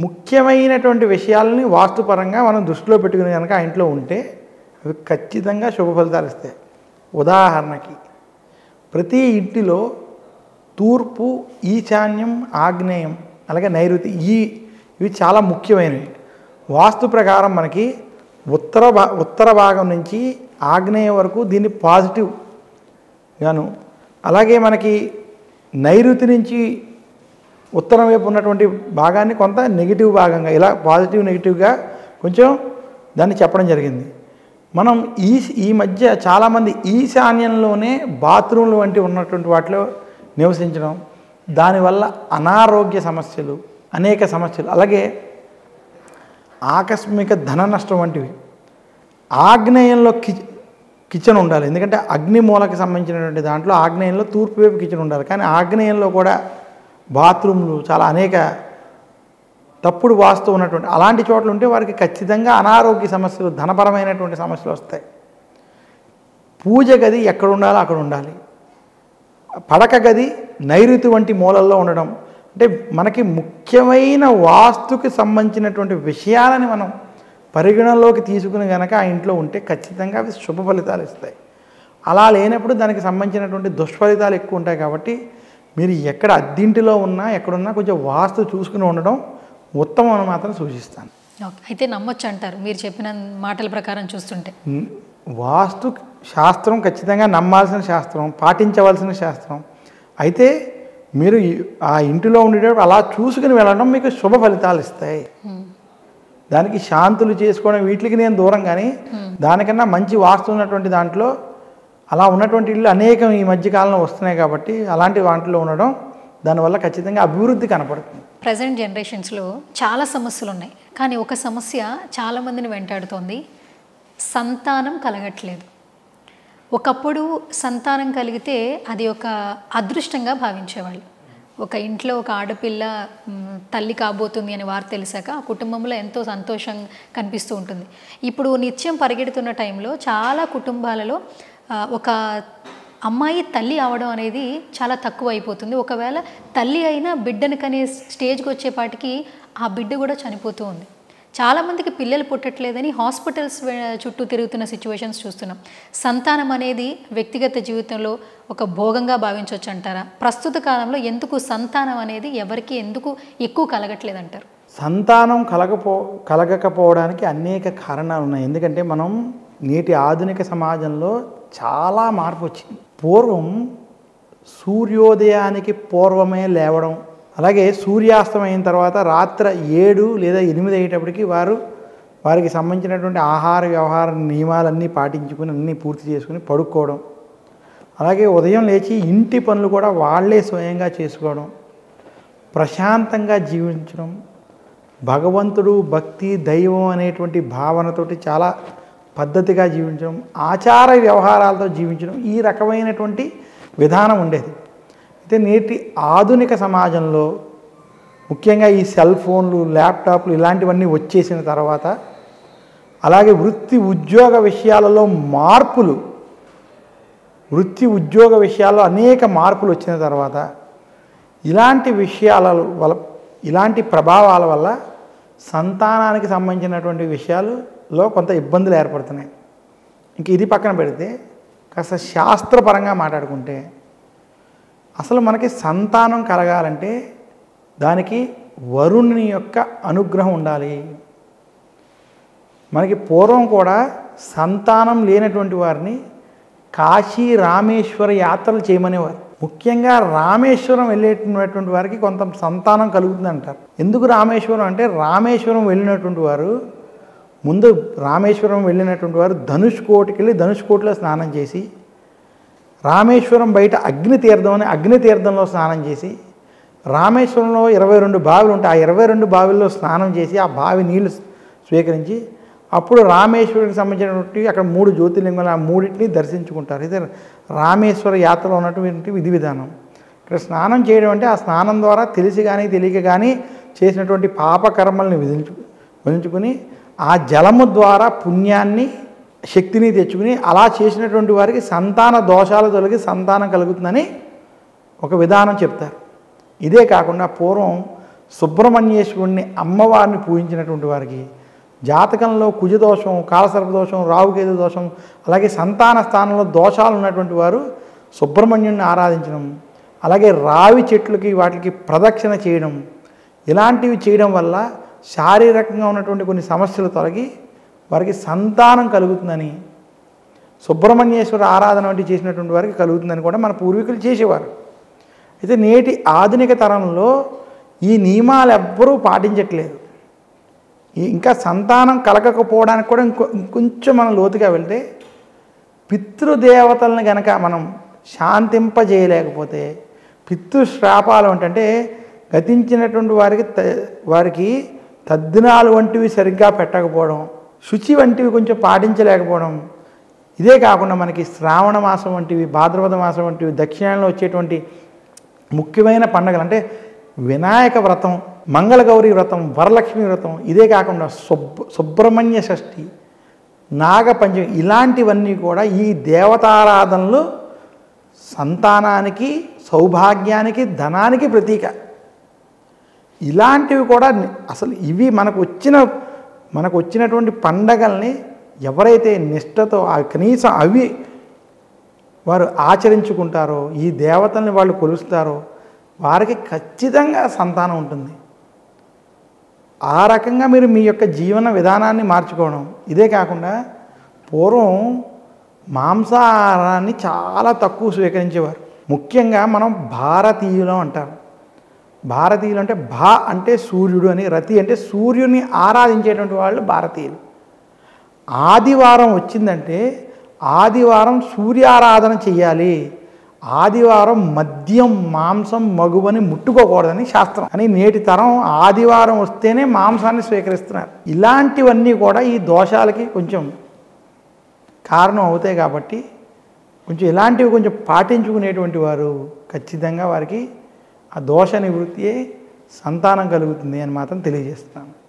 ముఖ్యమైనటువంటి విషయాలని వాస్తుపరంగా మనం దృష్టిలో పెట్టుకుని కనుక ఆ ఇంట్లో ఉంటే అవి ఖచ్చితంగా శుభ ఫలితాలు ఇస్తాయి. ఉదాహరణకి ప్రతి ఇంటిలో తూర్పు, ఈశాన్యం, ఆగ్నేయం అలాగే నైరుతి ఇవి చాలా ముఖ్యమైనవి. వాస్తు ప్రకారం మనకి ఉత్తర భాగం నుంచి ఆగ్నేయం వరకు దీన్ని పాజిటివ్ గాను, అలాగే మనకి నైరుతి నుంచి ఉత్తరం వైపు ఉన్నటువంటి భాగాన్ని కొంత నెగిటివ్ భాగంగా, ఇలా పాజిటివ్ నెగిటివ్గా కొంచెం దాన్ని చెప్పడం జరిగింది. మనం ఈ మధ్య చాలామంది ఈశాన్యంలోనే బాత్రూమ్లు వంటి ఉన్నటువంటి వాటిలో నివసించడం, దానివల్ల అనారోగ్య సమస్యలు, అనేక సమస్యలు, అలాగే ఆకస్మిక ధన నష్టం వంటివి. ఆగ్నేయంలో కిచెన్ ఉండాలి, ఎందుకంటే అగ్నిమూలకి సంబంధించినటువంటి దాంట్లో ఆగ్నేయంలో తూర్పు వైపు కిచెన్ ఉండాలి. కానీ ఆగ్నేయంలో కూడా బాత్రూమ్లు చాలా అనేక తప్పుడు వాస్తు ఉన్నటువంటి అలాంటి చోట్ల ఉంటే వారికి ఖచ్చితంగా అనారోగ్య సమస్యలు, ధనపరమైనటువంటి సమస్యలు వస్తాయి. పూజ గది ఎక్కడ ఉండాలో అక్కడ ఉండాలి. పడక గది నైరుతి వంటి మూలల్లో ఉండడం, అంటే మనకి ముఖ్యమైన వాస్తుకి సంబంధించినటువంటి విషయాలని మనం పరిగణనలోకి తీసుకుని కనుక ఆ ఇంట్లో ఉంటే ఖచ్చితంగా అవి శుభ ఫలితాలు ఇస్తాయి. అలా లేనప్పుడు దానికి సంబంధించినటువంటి దుష్ఫలితాలు ఎక్కువ ఉంటాయి. కాబట్టి మీరు ఎక్కడ అద్దింటిలో ఉన్నా ఎక్కడున్నా కొంచెం వాస్తు చూసుకుని ఉండడం ఉత్తమం అని మాత్రం సూచిస్తాను. అయితే నమ్మొచ్చు అంటారు మీరు చెప్పిన మాటల ప్రకారం చూస్తుంటే. వాస్తు శాస్త్రం ఖచ్చితంగా నమ్మాల్సిన శాస్త్రం, పాటించవలసిన శాస్త్రం. అయితే మీరు ఆ ఇంటిలో ఉండేటప్పుడు అలా చూసుకుని వెళ్ళడం మీకు శుభ ఫలితాలు ఇస్తాయి. దానికి శాంతులు చేసుకోవడం వీటికి నేను దూరం, కానీ దానికన్నా మంచి వాస్తు ఉన్నటువంటి దాంట్లో అలా ఉన్నటువంటి ఇళ్ళు అనేకం ఈ మధ్యకాలంలో వస్తున్నాయి. కాబట్టి అలాంటి వాటిలో ఉండడం దానివల్ల ఖచ్చితంగా అభివృద్ధి కనపడుతుంది. ప్రజెంట్ జనరేషన్స్లో చాలా సమస్యలు ఉన్నాయి, కానీ ఒక సమస్య చాలామందిని వెంటాడుతోంది. సంతానం కలగట్లేదు. ఒకప్పుడు సంతానం కలిగితే అది ఒక అదృష్టంగా భావించేవాళ్ళు. ఒక ఇంట్లో ఒక ఆడపిల్ల తల్లి కాబోతుంది అని వారు తెలిసాక ఆ కుటుంబంలో ఎంతో సంతోషం కనిపిస్తూ ఉంటుంది. ఇప్పుడు నిత్యం పరిగెడుతున్న టైంలో చాలా కుటుంబాలలో ఒక అమ్మాయి తల్లి అవడం అనేది చాలా తక్కువ అయిపోతుంది. ఒకవేళ తల్లి అయినా బిడ్డను కనే స్టేజ్కి వచ్చేపాటికి ఆ బిడ్డ కూడా చనిపోతూ ఉంది. చాలామందికి పిల్లలు పుట్టట్లేదని హాస్పిటల్స్ చుట్టూ తిరుగుతున్న సిచ్యువేషన్స్ చూస్తున్నాం. సంతానం అనేది వ్యక్తిగత జీవితంలో ఒక భోగంగా భావించవచ్చు అంటారా? ప్రస్తుత కాలంలో ఎందుకు సంతానం అనేది ఎవరికి ఎందుకు ఎక్కువ కలగట్లేదంటారు? సంతానం కలగకపోవడానికి అనేక కారణాలు ఉన్నాయి. ఎందుకంటే మనం నేటి ఆధునిక సమాజంలో చాలా మార్పు వచ్చింది. పూర్వం సూర్యోదయానికి పూర్వమే లేవడం, అలాగే సూర్యాస్తమైన తర్వాత రాత్రి 7 లేదా 8 అయ్యేటప్పటికి వారికి సంబంధించినటువంటి ఆహార వ్యవహార నియమాలన్నీ పాటించుకుని అన్నీ పూర్తి చేసుకుని పడుకోవడం, అలాగే ఉదయం లేచి ఇంటి పనులు కూడా వాళ్ళే స్వయంగా చేసుకోవడం, ప్రశాంతంగా జీవించడం, భగవంతుడు, భక్తి, దైవం అనేటువంటి భావనతోటి చాలా పద్ధతిగా జీవించడం, ఆచార వ్యవహారాలతో జీవించడం, ఈ రకమైనటువంటి విధానం ఉండేది. అయితే నేటి ఆధునిక సమాజంలో ముఖ్యంగా ఈ సెల్ ఫోన్లు, ల్యాప్టాప్లు ఇలాంటివన్నీ వచ్చేసిన తర్వాత, అలాగే వృత్తి ఉద్యోగ విషయాలలో అనేక మార్పులు వచ్చిన తర్వాత ఇలాంటి ప్రభావాల వల్ల సంతానానికి సంబంధించినటువంటి విషయాలలో కొంత ఇబ్బందులు ఏర్పడుతున్నాయి. ఇంక ఇది పక్కన పెడితే కాస్త శాస్త్రపరంగా మాట్లాడుకుంటే అసలు మనకి సంతానం కలగాలంటే దానికి వరుణుని యొక్క అనుగ్రహం ఉండాలి. మనకి పూర్వం కూడా సంతానం లేనటువంటి వారిని కాశీ, రామేశ్వర యాత్రలు చేయమనేవారు. ముఖ్యంగా రామేశ్వరం వెళ్ళేటటువంటి వారికి కొంత సంతానం కలుగుతుంది అంటారు. ఎందుకు రామేశ్వరం అంటే, రామేశ్వరం వెళ్ళినటువంటి వారు ధనుష్కోటికి వెళ్ళి ధనుష్కోటిలో స్నానం చేసి, రామేశ్వరం బయట అగ్నితీర్థంలో స్నానం చేసి, రామేశ్వరంలో 22 బావిలు ఉంటాయి. ఆ 22 బావిల్లో స్నానం చేసి ఆ బావి నీళ్లు స్వీకరించి అప్పుడు రామేశ్వరుడికి సంబంధించినటువంటి అక్కడ 3 జ్యోతిర్లింగాలు, ఆ 3టిని దర్శించుకుంటారు. ఇది రామేశ్వర యాత్రలో ఉన్నటువంటి విధి విధానం. ఇక్కడ స్నానం చేయడం అంటే ఆ స్నానం ద్వారా తెలిసి కానీ తెలియక కానీ చేసినటువంటి పాపకర్మల్ని వదిలించుకుని ఆ జలము ద్వారా పుణ్యాన్ని, శక్తిని తెచ్చుకుని అలా చేసినటువంటి వారికి సంతాన దోషాలు తొలగి సంతానం కలుగుతుందని ఒక విధానం చెప్తారు. ఇదే కాకుండా పూర్వం సుబ్రహ్మణ్యేశ్వరుణ్ణి అమ్మవారిని పూజించినటువంటి వారికి జాతకంలో కుజదోషం, కాలసర్పదోషం, రాహుకేతు దోషం, అలాగే సంతాన స్థానంలో దోషాలు ఉన్నటువంటి వారు సుబ్రహ్మణ్యుడిని ఆరాధించడం, అలాగే రావి చెట్లకి వాటికి ప్రదక్షిణ చేయడం, ఇలాంటివి చేయడం వల్ల శారీరకంగా ఉన్నటువంటి కొన్ని సమస్యలు తొలగి వారికి సంతానం కలుగుతుందని, సుబ్రహ్మణ్యేశ్వర ఆరాధన వంటి చేసినటువంటి వారికి కలుగుతుందని కూడా మన పూర్వీకులు చేసేవారు. అయితే నేటి ఆధునిక తరంలో ఈ నియమాలు ఎవ్వరూ పాటించట్లేదు. ఇంకా సంతానం కలగకపోవడానికి కూడా ఇంకొంచెం మనం లోతుగా వెళ్తే పితృదేవతలను కనుక మనం శాంతింపజేయలేకపోతే, పితృశ్రాపాలు అంటే గతించినటువంటి వారికి తద్దినాలు వంటివి సరిగ్గా పెట్టకపోవడం, శుచి వంటివి కొంచెం పాటించలేకపోవడం, ఇదే కాకుండా మనకి శ్రావణ మాసం వంటివి, భాద్రపద మాసం వంటివి, దక్షిణాయనంలో వచ్చేటువంటి ముఖ్యమైన పండుగలు అంటే వినాయక వ్రతం, మంగళగౌరి వ్రతం, వరలక్ష్మి వ్రతం, ఇదే కాకుండా సుబ్రహ్మణ్య షష్ఠి, నాగపంచమి, ఇలాంటివన్నీ కూడా ఈ దేవతారాధనలు సంతానానికి, సౌభాగ్యానికి, ధనానికి ప్రతీక. ఇలాంటివి కూడా అసలు ఇవి మనకు వచ్చినటువంటి పండగల్ని ఎవరైతే నిష్ఠతో కనీసం అవి వారు ఆచరించుకుంటారో, ఈ దేవతల్ని వాళ్ళు కొలుస్తారో వారికి ఖచ్చితంగా సంతానం ఉంటుంది. ఆ రకంగా మీరు మీ యొక్క జీవన విధానాన్ని మార్చుకోవడం. ఇదే కాకుండా పూర్వం మాంసాహారాన్ని చాలా తక్కువ స్వీకరించేవారు. ముఖ్యంగా మనం భారతీయులం అంటారు. భారతీయులు అంటే భా అంటే సూర్యుడు అని, రతి అంటే సూర్యుని ఆరాధించేటువంటి వాళ్ళు భారతీయులు. ఆదివారం వచ్చిందంటే ఆదివారం సూర్యారాధన చెయ్యాలి, ఆదివారం మద్యం, మాంసం, మగువని ముట్టుకోకూడదని శాస్త్రం. అని నేటి తరం ఆదివారం వస్తేనే మాంసాన్ని స్వీకరిస్తున్నారు. ఇలాంటివన్నీ కూడా ఈ దోషాలకి కొంచెం కారణం అవుతాయి. కాబట్టి కొంచెం ఇలాంటివి కొంచెం పాటించుకునేటువంటి వారు ఖచ్చితంగా వారికి ఆ దోష నివృత్తి సంతానం కలుగుతుంది అని మాత్రం తెలియజేస్తున్నాను.